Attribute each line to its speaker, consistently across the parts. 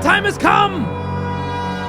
Speaker 1: time has come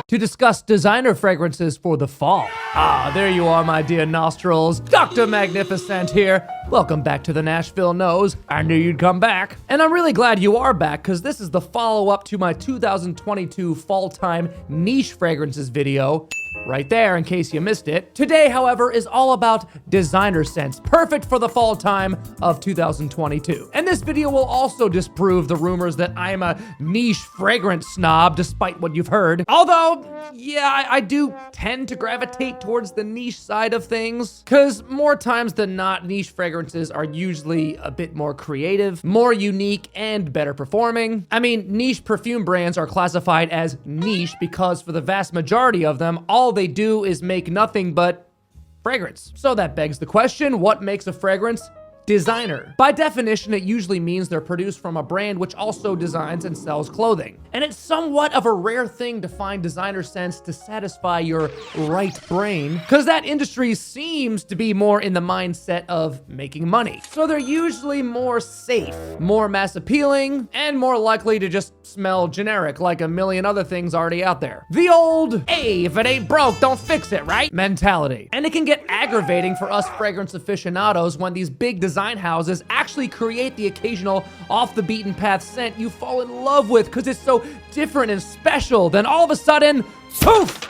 Speaker 1: to discuss designer fragrances for the fall. Ah, there you are, my dear nostrils. Dr. Magnifiscent here. Welcome back to the Nashville Nose. I knew you'd come back. And I'm really glad you are back, because this is the follow-up to my 2022 fall time niche fragrances video. Right there, in case you missed it. Today, however, is all about designer scents, perfect for the fall time of 2022. And this video will also disprove the rumors that I'm a niche fragrance snob, despite what you've heard. Although, yeah, I do tend to gravitate towards the niche side of things, because more times than not, niche fragrances are usually a bit more creative, more unique, and better performing. I mean, niche perfume brands are classified as niche because for the vast majority of them, all they do is make nothing but fragrance. So that begs the question, what makes a fragrance designer? By definition, it usually means they're produced from a brand which also designs and sells clothing. And it's somewhat of a rare thing to find designer scents to satisfy your right brain, because that industry seems to be more in the mindset of making money. So they're usually more safe, more mass appealing, and more likely to just smell generic like a million other things already out there. The old, hey, if it ain't broke, don't fix it, right? Mentality. And it can get aggravating for us fragrance aficionados when these big design houses actually create the occasional off the beaten path scent you fall in love with because it's so different and special, then all of a sudden, poof!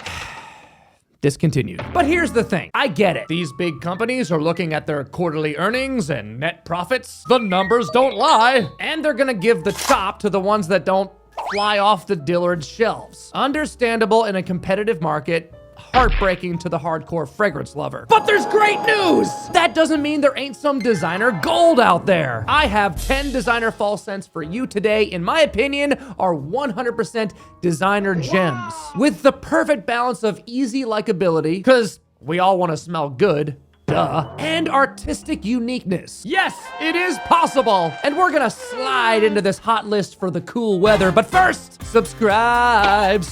Speaker 1: Discontinued. But here's the thing, I get it. These big companies are looking at their quarterly earnings and net profits. The numbers don't lie. And they're gonna give the chop to the ones that don't fly off the Dillard's shelves. Understandable in a competitive market, heartbreaking to the hardcore fragrance lover. But there's great news! That doesn't mean there ain't some designer gold out there. I have 10 designer fall scents for you today, in my opinion, are 100% designer gems. With the perfect balance of easy likability, because we all want to smell good, duh, and artistic uniqueness. Yes, it is possible. And we're gonna slide into this hot list for the cool weather. But first, subscribe.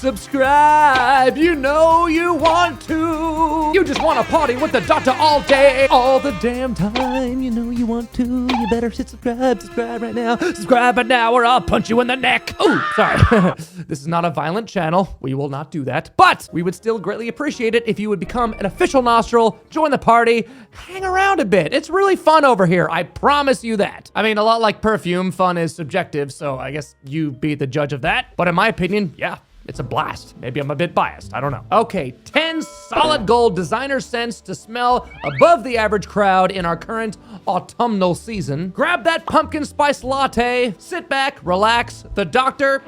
Speaker 1: You know you want to. You just want to party with the doctor all day, all the damn time. You know you want to. You better hit subscribe right now. Subscribe right now or I'll punch you in the neck. Oh, sorry. This is not a violent channel. We will not do that. But we would still greatly appreciate it if you would become an official nostril, join the party, hang around a bit. It's really fun over here. I promise you that. I mean, a lot like perfume, fun is subjective, so I guess you be the judge of that. But in my opinion, yeah, it's a blast. Maybe I'm a bit biased, I don't know. Okay, 10 solid gold designer scents to smell above the average crowd in our current autumnal season. Grab that pumpkin spice latte, sit back, relax. The doctor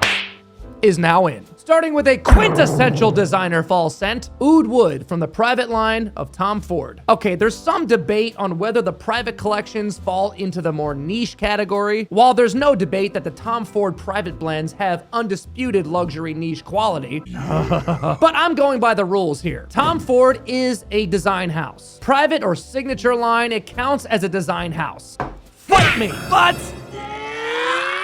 Speaker 1: is now in. Starting with a quintessential designer fall scent, Oud Wood from the private line of Tom Ford. Okay, there's some debate on whether the private collections fall into the more niche category, while there's no debate that the Tom Ford private blends have undisputed luxury niche quality. But I'm going by the rules here. Tom Ford is a design house. Private or signature line, it counts as a design house. Fight me! But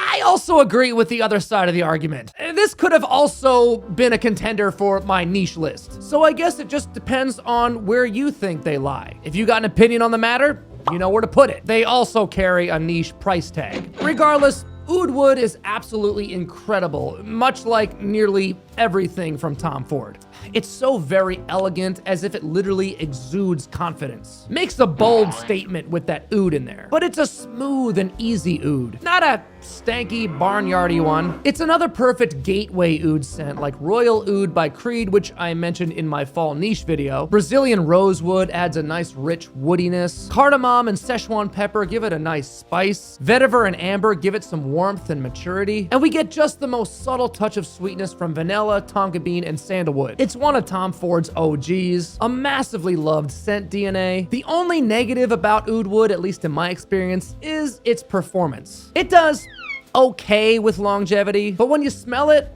Speaker 1: I also agree with the other side of the argument. This could have also been a contender for my niche list. So I guess it just depends on where you think they lie. If you got an opinion on the matter, you know where to put it. They also carry a niche price tag. Regardless, Oud Wood is absolutely incredible, much like nearly everything from Tom Ford. It's so very elegant, as if it literally exudes confidence. Makes a bold statement with that oud in there. But it's a smooth and easy oud, not a stanky, barnyardy one. It's another perfect gateway oud scent, like Royal Oud by Creed, which I mentioned in my fall niche video. Brazilian rosewood adds a nice rich woodiness. Cardamom and Szechuan pepper give it a nice spice. Vetiver and amber give it some warmth and maturity. And we get just the most subtle touch of sweetness from vanilla, tonka bean, and sandalwood. It's one of Tom Ford's OGs, a massively loved scent DNA. The only negative about Oud Wood, at least in my experience, is its performance. It does okay with longevity, but when you smell it,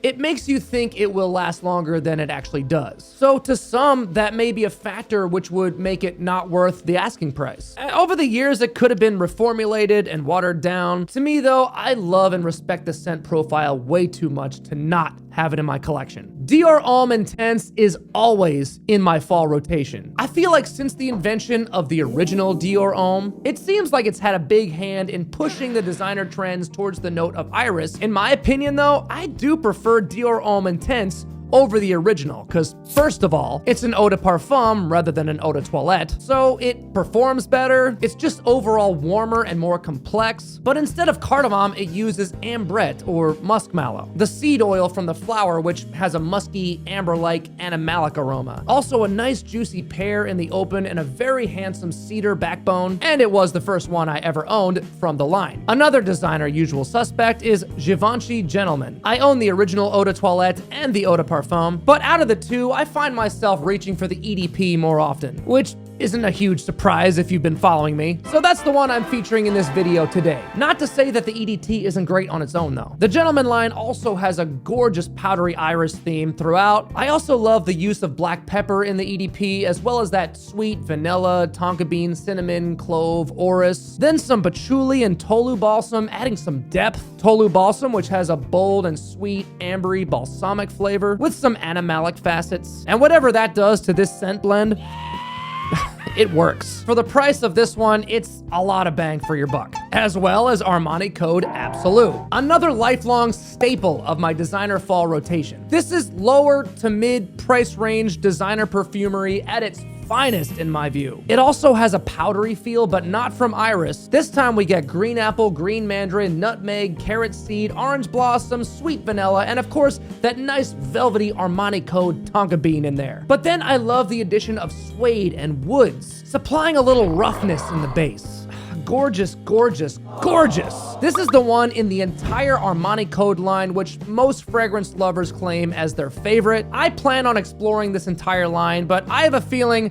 Speaker 1: it makes you think it will last longer than it actually does. So to some, that may be a factor which would make it not worth the asking price. Over the years, it could have been reformulated and watered down. To me though, I love and respect the scent profile way too much to not have it in my collection. Dior Homme Intense is always in my fall rotation. I feel like since the invention of the original Dior Homme, it seems like it's had a big hand in pushing the designer trends towards the note of iris. In my opinion though, I do prefer Dior Homme Intense over the original, because first of all, it's an eau de parfum rather than an eau de toilette, so it performs better, it's just overall warmer and more complex, but instead of cardamom, it uses ambrette, or muskmallow, the seed oil from the flower, which has a musky, amber-like animalic aroma. Also a nice juicy pear in the open and a very handsome cedar backbone, and it was the first one I ever owned from the line. Another designer usual suspect is Givenchy Gentleman. I own the original eau de toilette and the eau de parfum, but out of the two, I find myself reaching for the EDP more often, which isn't a huge surprise if you've been following me. So that's the one I'm featuring in this video today. Not to say that the EDT isn't great on its own though. The Gentleman line also has a gorgeous powdery iris theme throughout. I also love the use of black pepper in the EDP, as well as that sweet vanilla, tonka bean, cinnamon, clove, orris. Then some patchouli and tolu balsam, adding some depth. Tolu balsam, which has a bold and sweet, ambery, balsamic flavor with some animalic facets. And whatever that does to this scent blend, it works. For the price of this one, it's a lot of bang for your buck. As well as Armani code Absolu, another lifelong staple of my designer fall rotation. This is lower to mid price range designer perfumery at its finest in my view. It also has a powdery feel, but not from iris. This time we get green apple, green mandarin, nutmeg, carrot seed, orange blossom, sweet vanilla, and of course, that nice velvety Armani code tonka bean in there. But then I love the addition of suede and woods, supplying a little roughness in the base. Gorgeous, gorgeous, gorgeous. This is the one in the entire Armani code line, which most fragrance lovers claim as their favorite. I plan on exploring this entire line, but I have a feeling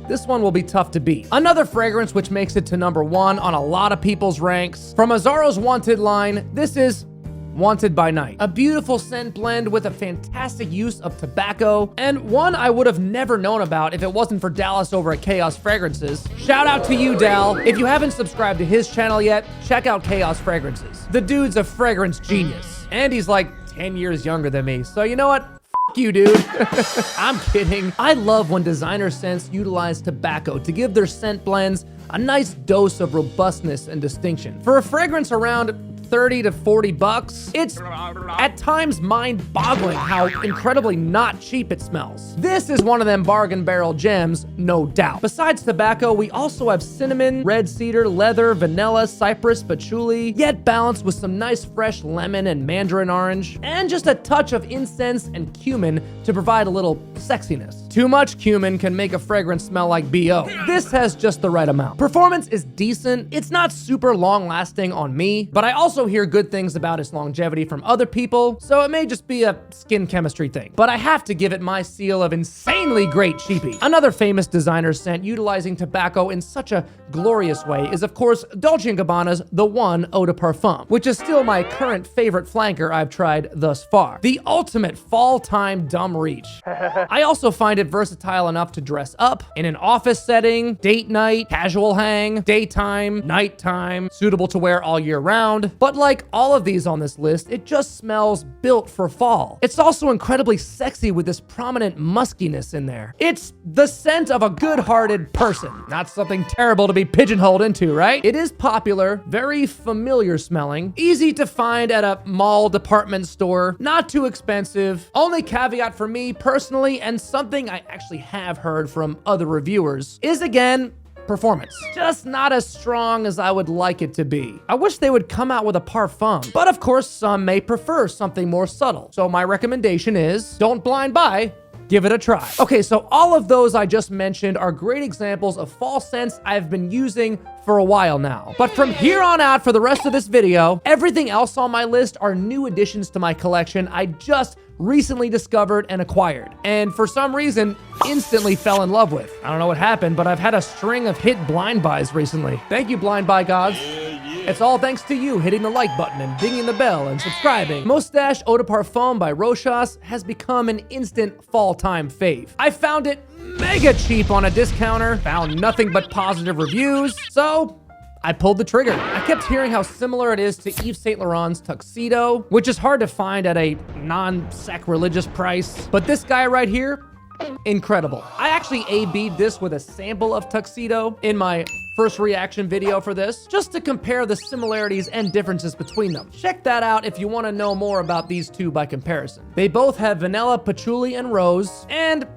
Speaker 1: this one will be tough to beat. Another fragrance which makes it to #1 on a lot of people's ranks. From Azzaro's Wanted line, this is Wanted by Night. A beautiful scent blend with a fantastic use of tobacco, and one I would have never known about if it wasn't for Dallas over at Chaos Fragrances. Shout out to you, Dal. If you haven't subscribed to his channel yet, check out Chaos Fragrances. The dude's a fragrance genius, and he's like 10 years younger than me, so you know what? F you, dude. I'm kidding. I love when designer scents utilize tobacco to give their scent blends a nice dose of robustness and distinction. For a fragrance around 30 to 40 bucks, it's at times mind-boggling how incredibly not cheap it smells. This is one of them bargain barrel gems, no doubt. Besides tobacco, we also have cinnamon, red cedar, leather, vanilla, cypress, patchouli, yet balanced with some nice fresh lemon and mandarin orange, and just a touch of incense and cumin to provide a little sexiness. Too much cumin can make a fragrance smell like BO. This has just the right amount. Performance is decent. It's not super long-lasting on me, but I also hear good things about its longevity from other people, so it may just be a skin chemistry thing. But I have to give it my seal of insanely great cheapie. Another famous designer scent utilizing tobacco in such a glorious way is of course Dulce Gabbana's The One Eau de Parfum, which is still my current favorite flanker I've tried thus far. The ultimate fall time dumb reach. I also find it versatile enough to dress up in an office setting, date night, casual hang, daytime, nighttime, suitable to wear all year round. But like all of these on this list, it just smells built for fall. It's also incredibly sexy with this prominent muskiness in there. It's the scent of a good-hearted person. Not something terrible to be pigeonholed into, right? It is popular, very familiar smelling, easy to find at a mall department store, not too expensive. Only caveat for me personally, and something I actually have heard from other reviewers, is again, performance. Just not as strong as I would like it to be. I wish they would come out with a parfum, but of course some may prefer something more subtle. So my recommendation is don't blind buy, give it a try. Okay, so all of those I just mentioned are great examples of fall scents I've been using for a while now. But from here on out for the rest of this video, everything else on my list are new additions to my collection I just recently discovered and acquired, and for some reason, instantly fell in love with. I don't know what happened, but I've had a string of hit blind buys recently. Thank you, blind buy gods. It's all thanks to you hitting the like button and dinging the bell and subscribing. Moustache Eau de Parfum by Rochas has become an instant fall time fave. I found it mega cheap on a discounter, found nothing but positive reviews, so I pulled the trigger. I kept hearing how similar it is to Yves Saint Laurent's Tuxedo, which is hard to find at a non-sacrilegious price. But this guy right here, incredible. I actually A/B'd this with a sample of Tuxedo in my first reaction video for this, just to compare the similarities and differences between them. Check that out if you want to know more about these two by comparison. They both have vanilla, patchouli, and rose, and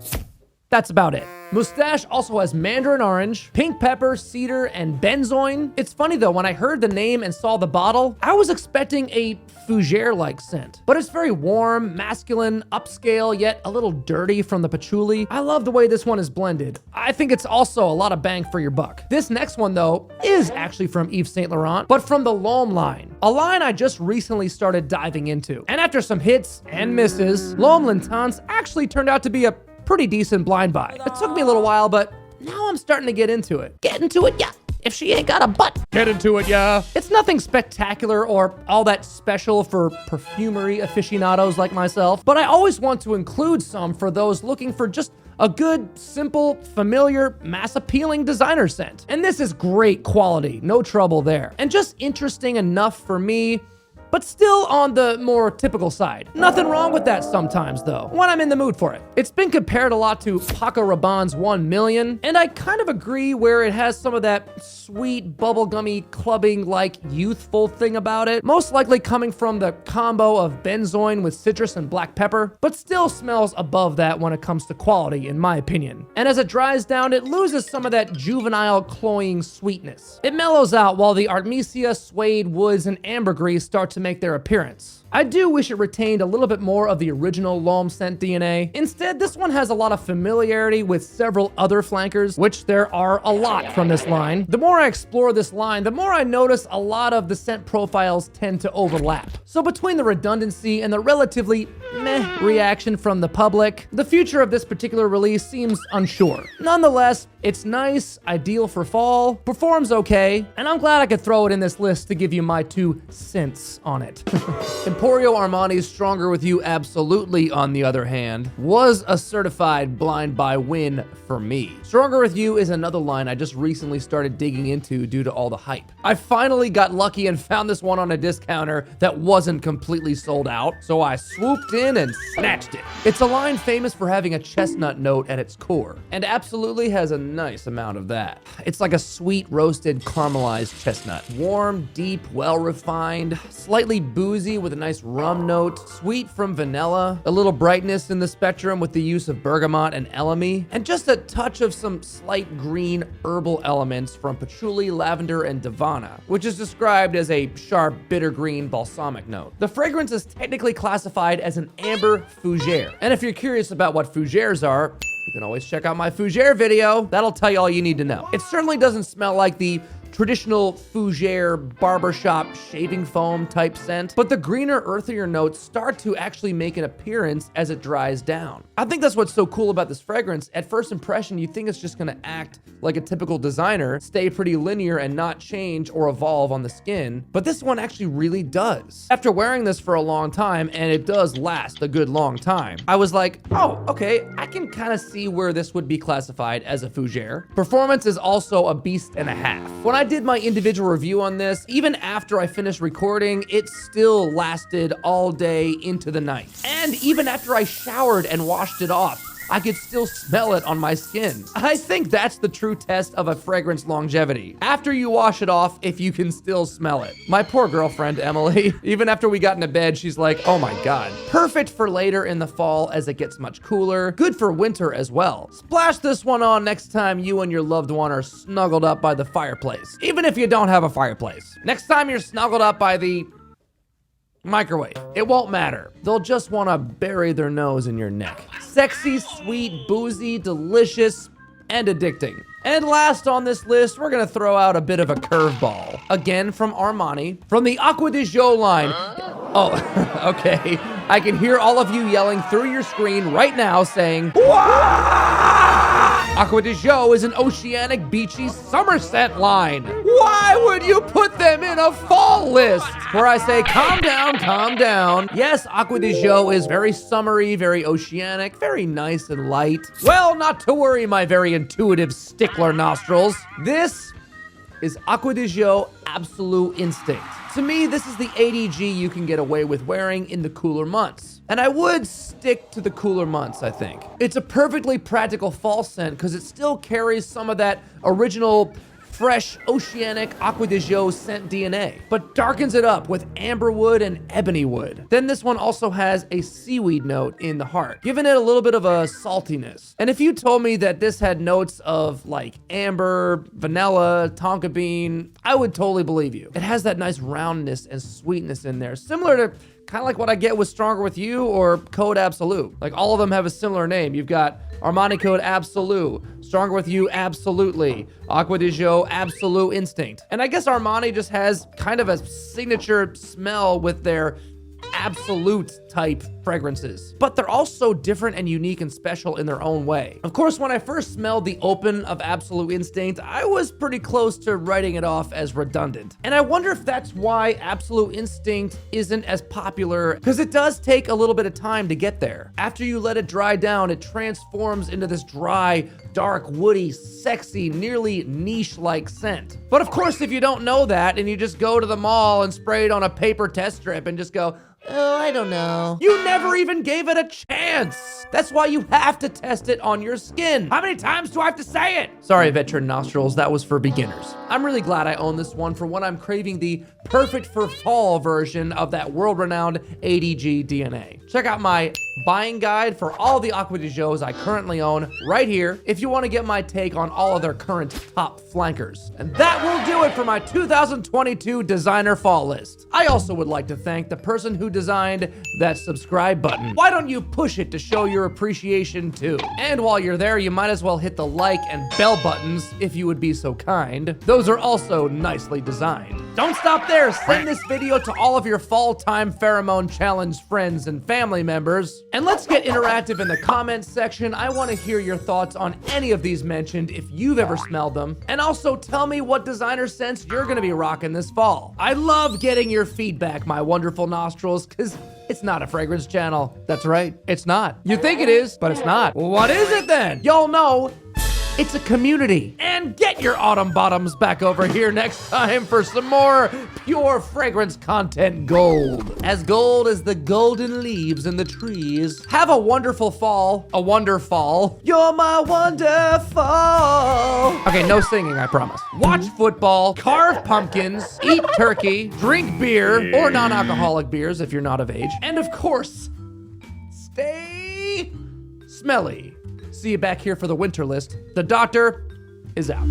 Speaker 1: that's about it. Moustache also has mandarin orange, pink pepper, cedar, and benzoin. It's funny though, when I heard the name and saw the bottle, I was expecting a fougere-like scent. But it's very warm, masculine, upscale, yet a little dirty from the patchouli. I love the way this one is blended. I think it's also a lot of bang for your buck. This next one though, is actually from Yves Saint Laurent, but from the L'Homme line. A line I just recently started diving into. And after some hits and misses, L'Homme L'Intense actually turned out to be a pretty decent blind buy. It took me a little while, but now I'm starting to get into it. Get into it, yeah. If she ain't got a butt. Get into it, yeah. It's nothing spectacular or all that special for perfumery aficionados like myself, but I always want to include some for those looking for just a good, simple, familiar, mass-appealing designer scent. And this is great quality, no trouble there. And just interesting enough for me, but still on the more typical side. Nothing wrong with that sometimes though, when I'm in the mood for it. It's been compared a lot to Paco Rabanne's 1 Million, and I kind of agree where it has some of that sweet, bubblegummy, clubbing-like youthful thing about it, most likely coming from the combo of benzoin with citrus and black pepper, but still smells above that when it comes to quality, in my opinion. And as it dries down, it loses some of that juvenile, cloying sweetness. It mellows out while the artemisia, suede, woods, and ambergris start to make their appearance. I do wish it retained a little bit more of the original L'Homme scent DNA. Instead, this one has a lot of familiarity with several other flankers, which there are a lot from this line. The more I explore this line, the more I notice a lot of the scent profiles tend to overlap. So between the redundancy and the relatively meh reaction from the public, the future of this particular release seems unsure. Nonetheless, it's nice, ideal for fall, performs okay, and I'm glad I could throw it in this list to give you my 2 cents on it. Emporio Armani's Stronger With You Absolutely, on the other hand, was a certified blind buy win for me. Stronger With You is another line I just recently started digging into due to all the hype. I finally got lucky and found this one on a discounter that wasn't completely sold out, so I swooped in and snatched it. It's a line famous for having a chestnut note at its core, and absolutely has a nice amount of that. It's like a sweet roasted caramelized chestnut. Warm, deep, well-refined, slightly boozy with a nice rum note, sweet from vanilla, a little brightness in the spectrum with the use of bergamot and elemi, and just a touch of some slight green herbal elements from patchouli, lavender, and davana, which is described as a sharp, bitter green balsamic note. The fragrance is technically classified as an amber fougere, and if you're curious about what fougères are, you can always check out my fougere video. That'll tell you all you need to know. It certainly doesn't smell like the traditional fougere barbershop shaving foam type scent, but the greener, earthier notes start to actually make an appearance as it dries down. I think that's what's so cool about this fragrance. At first impression, you think it's just gonna act like a typical designer, stay pretty linear and not change or evolve on the skin, but this one actually really does. After wearing this for a long time, and it does last a good long time, I was like, oh, okay, I can kind of see where this would be classified as a fougere. Performance is also a beast and a half. When I did my individual review on this, even after I finished recording, it still lasted all day into the night. And even after I showered and washed it off, I could still smell it on my skin. I think that's the true test of a fragrance longevity. After you wash it off, if you can still smell it. My poor girlfriend, Emily, even after we got into bed, she's like, oh my God. Perfect for later in the fall as it gets much cooler. Good for winter as well. Splash this one on next time you and your loved one are snuggled up by the fireplace. Even if you don't have a fireplace. Next time you're snuggled up by the microwave. It won't matter. They'll just want to bury their nose in your neck. Sexy, sweet, boozy, delicious, and addicting. And last on this list, we're gonna throw out a bit of a curveball. Again from Armani, from the Acqua di Gio line. Oh, okay. I can hear all of you yelling through your screen right now saying, "Wah!" Acqua di Gio is an oceanic, beachy summer scent line. Why would you put them in a fall list? Where I say, calm down, calm down. Yes, Acqua di Gio is very summery, very oceanic, very nice and light. Well, not to worry, my very intuitive stickler nostrils. This is Acqua di Gio Absolu Instinct. To me, this is the ADG you can get away with wearing in the cooler months. And I would stick to the cooler months, I think. It's a perfectly practical fall scent because it still carries some of that original fresh oceanic Acqua di Gio scent DNA, but darkens it up with amber wood and ebony wood. Then this one also has a seaweed note in the heart, giving it a little bit of a saltiness. And if you told me that this had notes of like amber, vanilla, tonka bean, I would totally believe you. It has that nice roundness and sweetness in there, similar to kind of like what I get with Stronger With You or Code Absolu. Like all of them have a similar name. You've got Armani Code Absolu, Stronger With You Absolutely, Acqua di Gio Absolu Instinct. And I guess Armani just has kind of a signature smell with their absolute type fragrances, but they're all so different and unique and special in their own way. Of course, when I first smelled the open of Absolu Instinct, I was pretty close to writing it off as redundant. And I wonder if that's why Absolu Instinct isn't as popular, because it does take a little bit of time to get there. After you let it dry down, it transforms into this dry, dark, woody, sexy, nearly niche-like scent. But of course, if you don't know that and you just go to the mall and spray it on a paper test strip and just go, oh, I don't know, you never even gave it a chance. That's why you have to test it on your skin. How many times do I have to say it? Sorry, veteran nostrils, that was for beginners. I'm really glad I own this one for when I'm craving the perfect for fall version of that world-renowned ADG DNA. Check out my buying guide for all the Acqua di Gios I currently own right here if you want to get my take on all of their current top flankers. And that will do it for my 2022 designer fall list. I also would like to thank the person who designed that subscribe button. Why don't you push it to show your appreciation too? And while you're there, you might as well hit the like and bell buttons if you would be so kind. Those are also nicely designed. Don't stop there. Send this video to all of your fall time pheromone challenge friends and family members. And let's get interactive in the comments section. I want to hear your thoughts on any of these mentioned if you've ever smelled them. And also tell me what designer scents you're going to be rocking this fall. I love getting your feedback, my wonderful nostrils, because it's not a fragrance channel. That's right, it's not. You think it is, but it's not. What is it then? Y'all know it's a community. And get your autumn bottoms back over here next time for some more pure fragrance content gold. As gold as the golden leaves in the trees. Have a wonderful fall. A wonder fall. You're my wonderful. Okay, no singing, I promise. Watch football, carve pumpkins, eat turkey, drink beer, or non-alcoholic beers if you're not of age. And of course, stay smelly. See you back here for the winter list. The doctor is out.